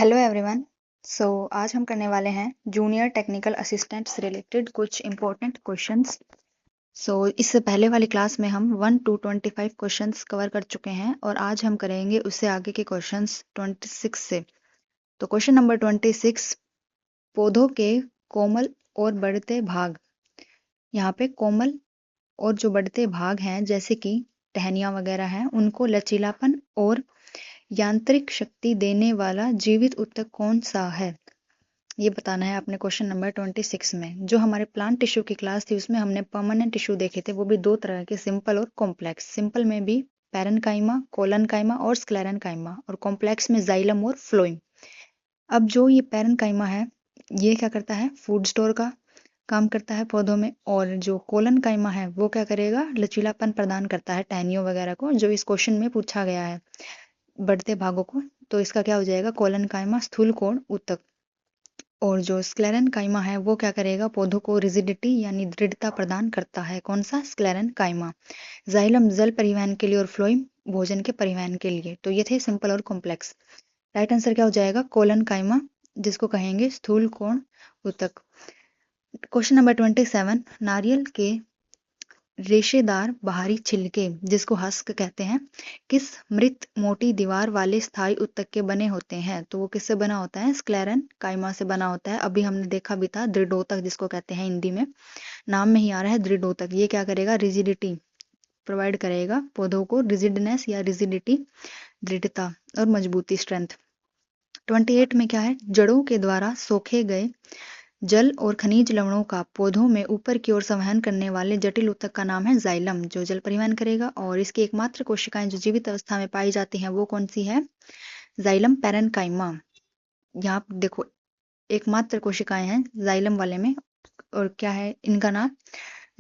Hello everyone. आज हम करने वाले हैं जूनियर टेक्निकल असिस्टेंट से रिलेटेड कुछ इंपॉर्टेंट क्वेश्चंस। इससे पहले वाली क्लास में हम 1 to 25 क्वेश्चंस कवर कर चुके हैं और आज हम करेंगे उससे आगे के क्वेश्चंस 26 से। तो क्वेश्चन नंबर 26, पौधों के कोमल और बढ़ते भाग। यहाँ पे कोमल और जो बढ़ते भाग हैं जैसे कि टहनियाँ वगैरह हैं, उनको लचीलापन और यांत्रिक शक्ति देने वाला जीवित ऊतक कौन सा है, ये बताना है आपने क्वेश्चन नंबर 26 में। जो हमारे प्लांट टिश्यू की क्लास थी उसमें हमने परमानेंट टिश्यू देखे थे, वो भी दो तरह के, सिंपल और कॉम्प्लेक्स। सिंपल में भी पैरेन्काइमा, कोलनकाइमा और स्क्लेरेन्काइमा, और कॉम्प्लेक्स में जाइलम और फ्लोएम। अब जो ये पैरेन्काइमा है ये क्या करता है, फूड स्टोर का काम करता है पौधों में, और जो कोलनकाइमा है वो क्या करेगा, लचीलापन प्रदान करता है टहनियों वगैरह को, जो इस क्वेश्चन में पूछा गया है बढ़ते भागों को। तो इसका क्या हो जाएगा, कोलनकाइमा स्थूल कोण ऊतक। और जो स्क्लेरेन्काइमा है वो क्या करेगा, पौधों को रिजिडिटी यानी दृढ़ता प्रदान करता है। कौन सा, स्क्लेरेन्काइमा। जाइलम जल परिवहन के लिए और फ्लोएम भोजन के परिवहन के लिए। तो ये थे सिंपल और कॉम्प्लेक्स। राइट आंसर क्या हो जाएगा, कोलनकाइमा, जिसको कहेंगे स्थूल कोण ऊतक। क्वेश्चन नंबर 27, नारियल के रेशेदार बाहरी छिलके, जिसको हस्क कहते हैं, किस मृत मोटी दीवार वाले स्थायी ऊतक के बने होते हैं। तो वो किससे बना होता है, स्क्लेरेन्काइमा से बना होता है। अभी हमने देखा भी था दृढ़ोतक, जिसको कहते हैं हिंदी में, नाम में ही आ रहा है दृढ़ोतक। ये क्या करेगा, रिजिडिटी प्रोवाइड करेगा पौधों को, रिजिडनेस या रिजिडिटी, दृढ़ता और मजबूती, स्ट्रेंथ। 28 में क्या है, जड़ों के द्वारा सोखे गए जल और खनिज लवणों का पौधों में ऊपर की ओर संवहन करने वाले जटिल ऊतक का नाम है जाइलम, जो जल परिवहन करेगा। और इसकी एकमात्र कोशिकाएं जो जीवित अवस्था में पाई जाती हैं वो कौन सी है, जाइलम पैरेन्काइमा। यहाँ आप देखो एकमात्र कोशिकाएं हैं जाइलम वाले में, और क्या है इनका नाम,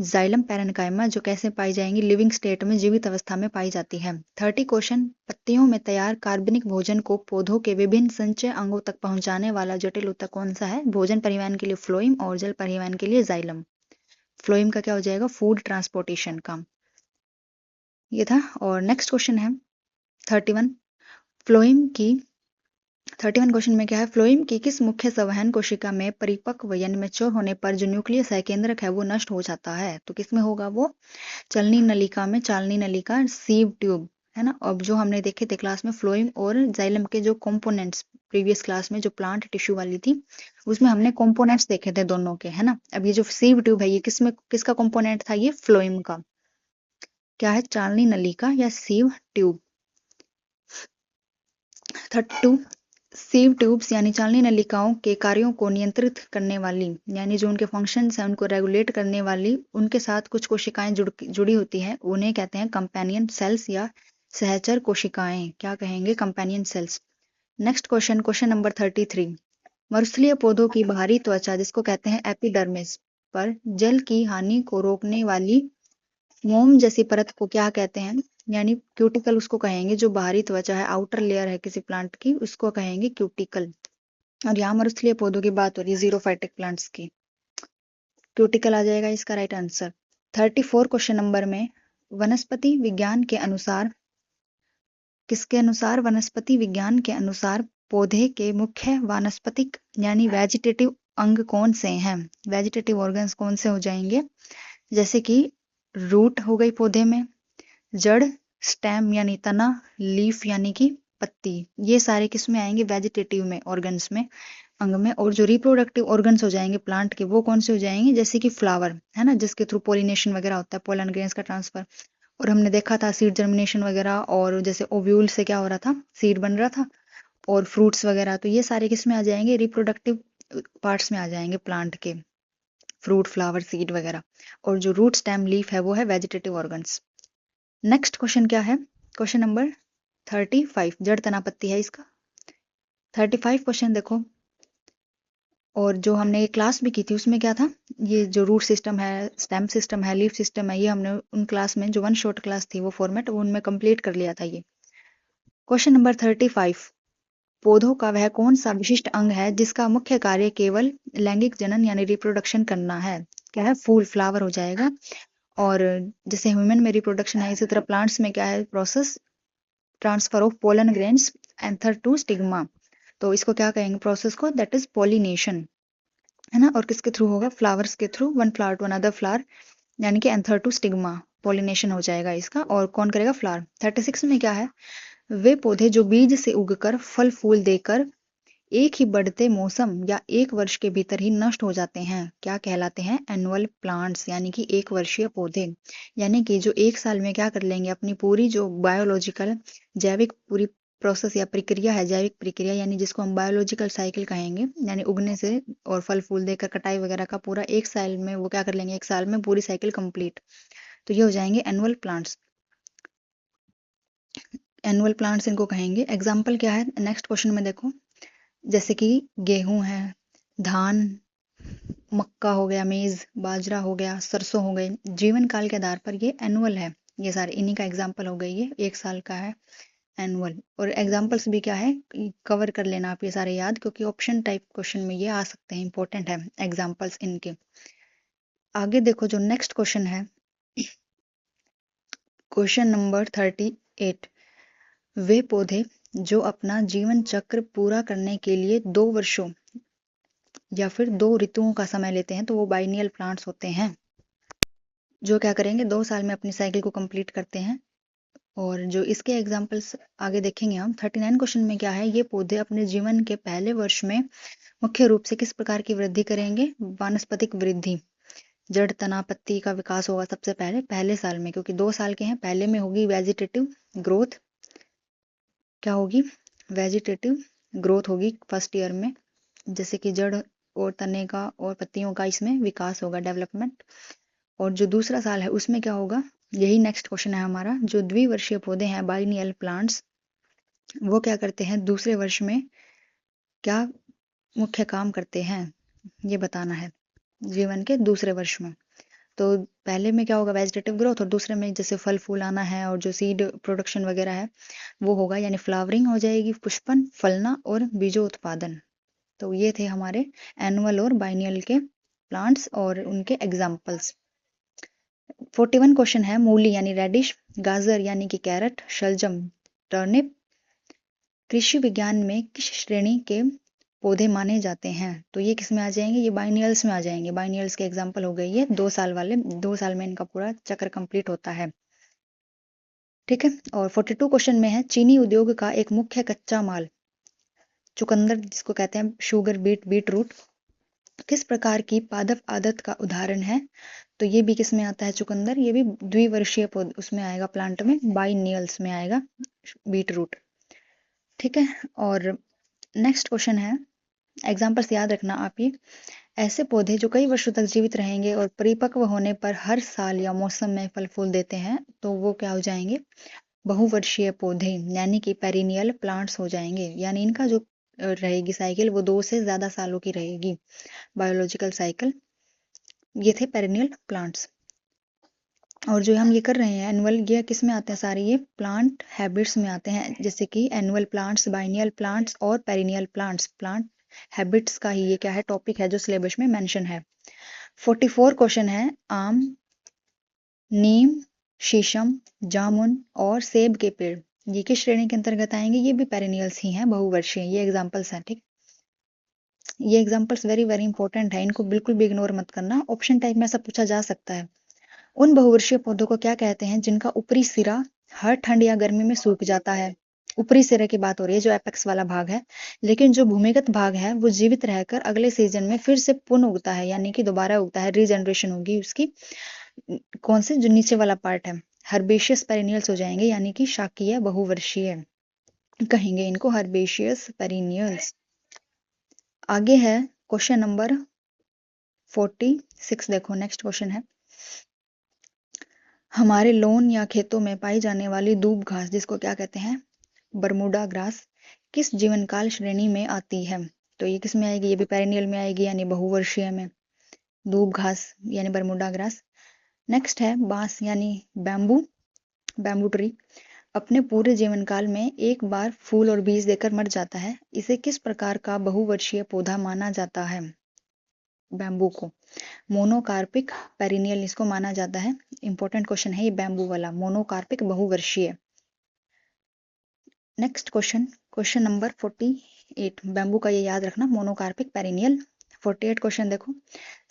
जाइलम पैरेन्काइमा, जो कैसे पाई जाएंगी, लिविंग स्टेट में, जीवित अवस्था में पाई जाती है। 30 क्वेश्चन, पत्तियों में तैयार कार्बनिक भोजन को पौधों के विभिन्न संचय अंगों तक पहुंचाने वाला जटिल ऊतक कौन सा है, भोजन परिवहन के लिए फ्लोएम और जल परिवहन के लिए जाइलम। फ्लोएम का क्या हो जाएगा, फूड ट्रांसपोर्टेशन का। ये था। और नेक्स्ट क्वेश्चन है 31, फ्लोएम की 31 क्वेश्चन में क्या है, फ्लोएम की किस मुख्य संवहन कोशिका में परिपक्व यानी मैच्योर होने पर जो न्यूक्लियस है, केंद्रक है, वो नष्ट हो जाता है। तो किस में होगा वो, चलनी नलिका में, चालनी नलिका, सीव ट्यूब, है ना। अब जो हमने देखे थे क्लास में फ्लोएम और जाइलम के जो कंपोनेंट्स, प्रीवियस क्लास में जो प्लांट टिश्यू वाली थी उसमें हमने कंपोनेंट्स देखे थे दोनों के, है ना। अब ये जो सीव ट्यूब है ये किसमें, किसका कंपोनेंट था, ये फ्लोएम का। क्या है, चालनी नलिका या सीव ट्यूब। 32, सीव ट्यूब्स यानी चालनी नलिकाओं के कार्यों को नियंत्रित करने वाली, यानी जो उनके फंक्शंस हैं उनको रेगुलेट करने वाली, उनके साथ कुछ कोशिकाएं जुड़ी होती हैं, उन्हें कहते हैं कंपेनियन सेल्स या सहचर कोशिकाएं। क्या कहेंगे, companion cells. Next question, question number 33, मरुस्थलीय पौधों की बाहरी त्वचा, जिसको कहते हैं एपिडर्मिस, पर जल की हानि को रोकने वाली मोम जैसी परत को क्या कहते हैं, यानी क्यूटिकल उसको कहेंगे। जो बाहरी त्वचा है, आउटर लेयर है किसी प्लांट की, उसको कहेंगे क्यूटिकल। और यहाँ मरुस्थलीय पौधों की बात हो रही है, जीरोफाइटिक प्लांट्स की, क्यूटिकल आ जाएगा इसका राइट आंसर। 34 क्वेश्चन नंबर में, वनस्पति विज्ञान के अनुसार, किसके अनुसार, वनस्पति विज्ञान के अनुसार पौधे के मुख्य वानस्पतिक यानी वेजिटेटिव अंग कौन से हैं, वेजिटेटिव ऑर्गन्स कौन से हो जाएंगे, जैसे कि रूट हो गई पौधे में, जड़, स्टेम यानी तना, लीफ यानी कि पत्ती, ये सारे किस में आएंगे, वेजिटेटिव में, ऑर्गन्स में, अंग में। और जो रिप्रोडक्टिव ऑर्गन्स हो जाएंगे प्लांट के, वो कौन से हो जाएंगे, जैसे कि फ्लावर, है ना, जिसके थ्रू पोलिनेशन वगैरह होता है, पोलन ग्रेन्स का ट्रांसफर। और हमने देखा था सीड जर्मिनेशन वगैरह, और जैसे ओव्यूल से क्या हो रहा था, सीड बन रहा था, और फ्रूट्स वगैरह। तो ये सारे किस में आ जाएंगे, रिप्रोडक्टिव पार्ट्स में आ जाएंगे प्लांट के, फ्रूट, फ्लावर, सीड वगैरह। और जो रूट, स्टेम, लीफ है वो है वेजिटेटिव ऑर्गन्स। नेक्स्ट क्वेश्चन क्या है, क्वेश्चन नंबर 35, जड़ तना पत्ती है इसका। 35 क्वेश्चन देखो, और जो हमने ये क्लास भी की थी उसमें क्या था, ये जो रूट सिस्टम है, स्टेम सिस्टम है, लीफ सिस्टम है, ये हमने उन क्लास में, जो वन शॉर्ट क्लास थी वो फॉर्मेट, वो उनमें कंप्लीट कर लिया था ये। क्वेश्चन नंबर 35, पौधों का वह कौन सा विशिष्ट अंग है जिसका मुख्य कार्य केवल लैंगिक जनन यानी रिप्रोडक्शन करना है, क्या है, फूल, फ्लावर हो जाएगा। और जैसे ह्यूमन में रिप्रोडक्शन है, इसी तरह प्लांट्स में क्या है, process transfer of pollen grains anther to stigma. तो इसको क्या कहेंगे प्रोसेस को, दैट इज पॉलिनेशन, है ना। और किसके थ्रू होगा, फ्लावर्स के through, one flower to another flower, यानी कि एंथर टू स्टिग्मा, पॉलिनेशन हो जाएगा इसका। और कौन करेगा, फ्लावर। 36 में क्या है, वे पौधे जो बीज से उगकर फल फूल देकर एक ही बढ़ते मौसम या एक वर्ष के भीतर ही नष्ट हो जाते हैं, क्या कहलाते हैं, एनुअल प्लांट्स, यानी कि एक वर्षीय पौधे। यानी कि जो एक साल में क्या कर लेंगे, अपनी पूरी जो बायोलॉजिकल जैविक पूरी प्रोसेस या प्रक्रिया है, जैविक प्रक्रिया यानी जिसको हम बायोलॉजिकल साइकिल कहेंगे, यानी उगने से और फल फूल देकर कटाई वगैरह का पूरा एक साल में वो क्या कर लेंगे, एक साल में पूरी साइकिल कंप्लीट। तो ये हो जाएंगे एनुअल प्लांट्स। एनुअल प्लांट्स इनको कहेंगे। एग्जाम्पल क्या है नेक्स्ट क्वेश्चन में देखो, जैसे कि गेहूं है, धान, मक्का हो गया, मेज, बाजरा हो गया, सरसों हो गई, जीवन काल के आधार पर ये एनुअल है। ये सारे इन्हीं का एग्जाम्पल हो गई, ये एक साल का है एनुअल। और एग्जाम्पल्स भी क्या है, कवर कर लेना आप ये सारे याद, क्योंकि ऑप्शन टाइप क्वेश्चन में ये आ सकते हैं, इंपॉर्टेंट है एग्जाम्पल्स इनके। आगे देखो जो नेक्स्ट क्वेश्चन है, क्वेश्चन नंबर 38, वे पौधे जो अपना जीवन चक्र पूरा करने के लिए 2 वर्षों या फिर 2 ऋतुओं का समय लेते हैं, तो वो बाइनियल प्लांट्स होते हैं। जो क्या करेंगे, 2 साल में अपनी साइकिल को कंप्लीट करते हैं। और जो इसके एग्जाम्पल्स आगे देखेंगे हम। 39 क्वेश्चन में क्या है, ये पौधे अपने जीवन के पहले वर्ष में मुख्य रूप से किस प्रकार की वृद्धि करेंगे, वानस्पतिक वृद्धि। जड़, तना, पत्ती का विकास होगा सबसे पहले पहले साल में, क्योंकि 2 साल के हैं। पहले में होगी वेजिटेटिव ग्रोथ, क्या होगी, वेजिटेटिव ग्रोथ होगी फर्स्ट ईयर में, जैसे कि जड़ और तने का और पत्तियों का इसमें विकास होगा, डेवलपमेंट। और जो दूसरा साल है उसमें क्या होगा, यही नेक्स्ट क्वेश्चन है हमारा। जो द्विवर्षीय पौधे हैं बाइनियल प्लांट्स, वो क्या करते हैं, दूसरे वर्ष में क्या मुख्य काम करते हैं, ये बताना है जीवन के दूसरे वर्ष में। तो पहले में क्या होगा, वेजिटेटिव ग्रोथ, और दूसरे में जैसे फल फूल आना है और जो सीड प्रोडक्शन वगैरह है वो होगा, यानी फ्लावरिंग हो जाएगी, पुष्पन, फलना और बीजो उत्पादन। तो ये थे हमारे एनुअल और बाइनियल के प्लांट्स और उनके एग्जाम्पल्स। 41 क्वेश्चन है, मूली यानी रेडिश, गाजर यानी कि कैरेट, शलजम, टर्निप कृषि विज्ञान में किस श्रेणी के पौधे माने जाते हैं, तो ये किस में आ जाएंगे, ये बाइनियल्स में आ जाएंगे। बाइनियल्स के एग्जाम्पल हो गई है 2 साल वाले, 2 साल में इनका पूरा चक्र कंप्लीट होता है, ठीक है। और 42 क्वेश्चन में है, चीनी उद्योग का एक मुख्य कच्चा माल चुकंदर, जिसको कहते हैं शुगर बीट, बीट रूट, किस प्रकार की पादप आदत का उदाहरण है, तो ये भी किस में आता है, चुकंदर, ये भी द्विवर्षीय पौध उसमें आएगा, प्लांट में, बाइनियल्स में आएगा बीट रूट, ठीक है। और नेक्स्ट क्वेश्चन है, एग्जाम्पल्स याद रखना आप ये, ऐसे पौधे जो कई वर्षों तक जीवित रहेंगे और परिपक्व होने पर हर साल या मौसम में फल फूल देते हैं, तो वो क्या हो जाएंगे, बहुवर्षीय पौधे, यानी कि पेरिनियल प्लांट्स हो जाएंगे। यानी इनका जो रहेगी साइकिल वो 2 से ज्यादा सालों की रहेगी, बायोलॉजिकल साइकिल। ये थे पेरिनियल प्लांट्स। और जो हम ये कर रहे हैं एनुअल, ये किस में आते हैं सारे, ये प्लांट हैबिट्स में आते हैं, जैसे कि एनुअल प्लांट्स, बाइनियल प्लांट्स और पेरिनियल प्लांट्स। प्लांट हैबिट्स का ही ये क्या है, टॉपिक है जो सिलेबस में मेंशन है। 44 क्वेश्चन है, आम, नीम, शीशम, जामुन और सेब के पेड़ ये किस श्रेणी के अंतर्गत आएंगे, ये भी पेरिनियल्स ही हैं, बहुवर्षीय, ये एग्जांपल्स हैं, ठीक। ये एग्जांपल्स वेरी वेरी इंपॉर्टेंट है, इनको बिल्कुल भी इग्नोर मत करना, ऑप्शन टाइप में ऐसा पूछा जा सकता है। उन बहुवर्षीय पौधों को क्या कहते हैं जिनका ऊपरी सिरा हर ठंड या गर्मी में सूख जाता है, ऊपरी सिरे की बात हो रही है, जो एपेक्स वाला भाग है, लेकिन जो भूमिगत भाग है वो जीवित रहकर अगले सीजन में फिर से पुनः उगता है, यानी कि दोबारा उगता है, रीजनरेशन होगी उसकी। कौन से, जो नीचे वाला पार्ट है, हर्बेशियस पेरिनियल्स हो जाएंगे, यानी कि शाकीय बहुवर्षीय कहेंगे इनको, हर्बेशियस पेरिनियल्स। आगे है क्वेश्चन नंबर 46, देखो नेक्स्ट क्वेश्चन है, हमारे लॉन या खेतों में पाई जाने वाली दूब घास, जिसको क्या कहते हैं, बरमूडा ग्रास, किस जीवन काल श्रेणी में आती है, तो ये किस में आएगी, ये भी पेरिनियल में आएगी, यानी बहुवर्षीय में, दूब घास यानी बरमूडा ग्रास। नेक्स्ट है बांस यानी बैम्बू, बैम्बू ट्री, अपने पूरे जीवन काल में एक बार फूल और बीज देकर मर जाता है, इसे किस प्रकार का बहुवर्षीय पौधा माना जाता है, बैम्बू को, मोनोकार्पिक पेरिनियल इसको माना जाता है। इंपॉर्टेंट क्वेश्चन है ये बैम्बू वाला, मोनोकार्पिक बहुवर्षीय। Next question, question number 48 bamboo का ये याद रखना, मोनोकार्पिक पेरिनियल। 48 क्वेश्चन देखो,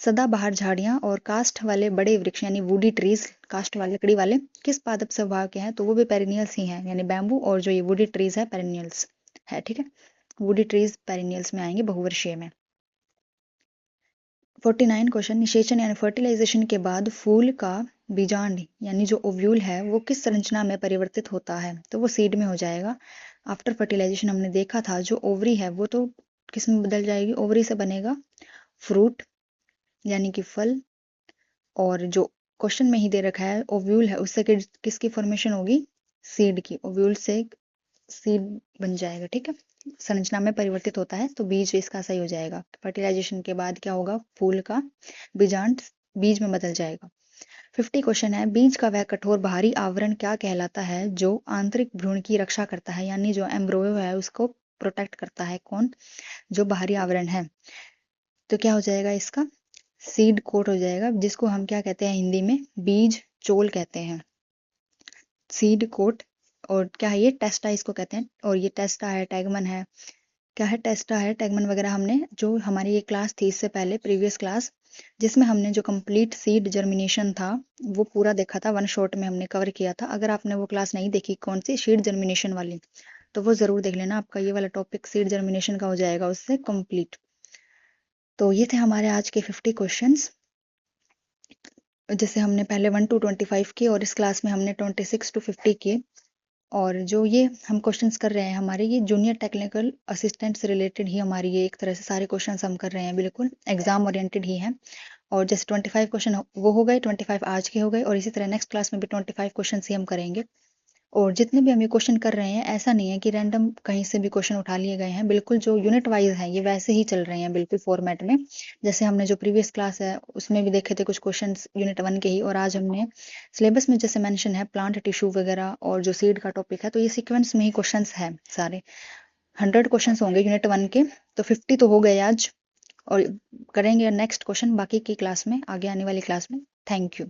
सदाबहार झाड़ियां और काष्ठ वाले बड़े वृक्ष यानी वुडी ट्रीज, काष्ठ वाले लकड़ी वाले किस पादप स्वभाव के हैं? तो वो भी पेरिनियल्स ही हैं, यानी बैम्बू और जो ये वुडी ट्रीज है पेरिनियल्स है, ठीक है। वुडी ट्रीज पेरिनियल्स में आएंगे, बहुवर्षीय में। 49 क्वेश्चन, निषेचन यानी फर्टिलाइजेशन के बाद फूल का बीजांड यानी जो ओव्यूल है वो किस संरचना में परिवर्तित होता है? तो वो सीड में हो जाएगा। आफ्टर फर्टिलाइजेशन हमने देखा था जो ओवरी है वो तो किस में बदल जाएगी? ओवरी से बनेगा फ्रूट यानी कि फल, और जो क्वेश्चन में ही दे रखा है ओव्यूल है उससे किसकी फॉर्मेशन होगी? सीड की। ओव्यूल से सीड बन जाएगा, ठीक है। संरचना में परिवर्तित होता है तो बीज इसका सही हो जाएगा। फर्टिलाइजेशन के बाद क्या होगा? फूल का बीजांड बीज में बदल जाएगा। 50 क्वेश्चन है, बीज का वह कठोर बाहरी आवरण क्या कहलाता है जो आंतरिक भ्रूण की रक्षा करता है, यानी जो एम्ब्रोयो है उसको प्रोटेक्ट करता है? कौन? जो बाहरी आवरण है। तो क्या हो जाएगा इसका? सीड कोट हो जाएगा, जिसको हम क्या कहते हैं हिंदी में? बीज चोल कहते हैं, सीड कोट। और क्या है ये? टेस्टा इसको कहते हैं। और ये टेस्टा है, टैगमन है, क्या है? टेस्टा है, टैगमन वगैरह हमने जो हमारी ये क्लास थी इससे पहले प्रीवियस क्लास जिसमें हमने जो कंप्लीट सीड जर्मिनेशन था वो पूरा देखा था, वन शॉट में हमने कवर किया था। अगर आपने वो क्लास नहीं देखी, कौन सी? सीड जर्मिनेशन वाली, तो वो जरूर देख लेना, आपका ये वाला टॉपिक सीड जर्मिनेशन का हो जाएगा उससे कंप्लीट। तो ये थे हमारे आज के 50 क्वेश्चंस, जैसे हमने पहले 1 to 25 किए और इस क्लास में हमने 26 to 50 किए। और जो ये हम क्वेश्चंस कर रहे हैं हमारे, ये जूनियर टेक्निकल असिस्टेंट से रिलेटेड ही हमारी ये एक तरह से सारे क्वेश्चंस हम कर रहे हैं, बिल्कुल एग्जाम ओरिएंटेड ही हैं। और जैसे 25 क्वेश्चन वो हो गए, 25 आज के हो गए, और इसी तरह नेक्स्ट क्लास में भी 25 क्वेश्चन ही हम करेंगे। और जितने भी हम ये क्वेश्चन कर रहे हैं ऐसा नहीं है कि रैंडम कहीं से भी क्वेश्चन उठा लिए गए हैं, बिल्कुल जो यूनिट वाइज है ये वैसे ही चल रहे हैं, बिल्कुल फॉर्मेट में। जैसे हमने जो प्रीवियस क्लास है उसमें भी देखे थे कुछ क्वेश्चन यूनिट 1 के ही, और आज हमने सिलेबस में जैसे मेंशन है प्लांट टिश्यू वगैरह और जो सीड का टॉपिक है, तो ये सीक्वेंस में ही क्वेश्चन है सारे। 100 क्वेश्चन होंगे यूनिट 1 के, तो 50 तो हो गए आज, और करेंगे नेक्स्ट क्वेश्चन बाकी की क्लास में, आगे आने वाली क्लास में। Thank you.